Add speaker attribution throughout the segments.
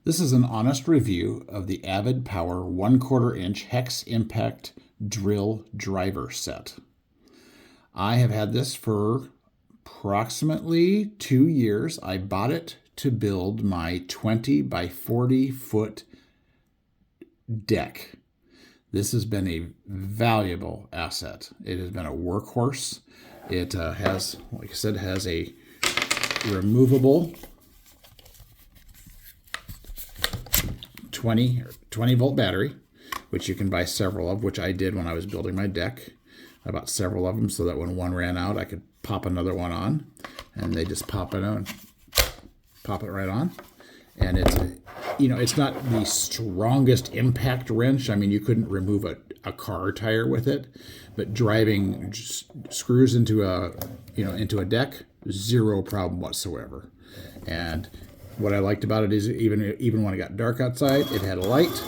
Speaker 1: This is an honest review of the Avid Power 1/4 inch Hex Impact drill driver set. I have had this for approximately 2 years. I bought it to build my 20 by 40 foot deck. This has been a valuable asset. It has been a workhorse. It has, like I said, has a removable 20 volt battery, which you can buy several of, which I did when I was building my deck. I bought several of them so that when one ran out, I could pop another one on, and they just pop it on, pop it right on. And it's, it's not the strongest impact wrench. I mean, you couldn't remove a car tire with it, but driving screws into a deck, zero problem whatsoever. And what I liked about it is even when it got dark outside, it had a light,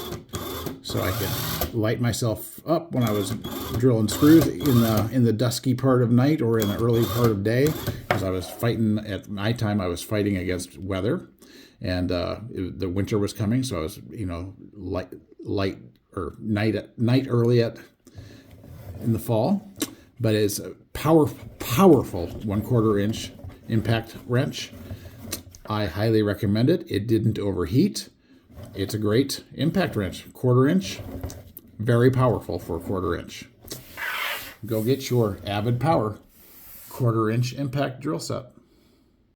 Speaker 1: so I could light myself up when I was drilling screws in the dusky part of night or in the early part of day. As I was fighting at nighttime, I was fighting against weather, and the winter was coming, so I was light or night early in the fall. But it's a powerful 1/4 inch impact wrench. I highly recommend it. It didn't overheat. It's a great impact wrench. 1/4 inch, very powerful for a 1/4 inch. Go get your Avid Power 1/4 inch impact drill set.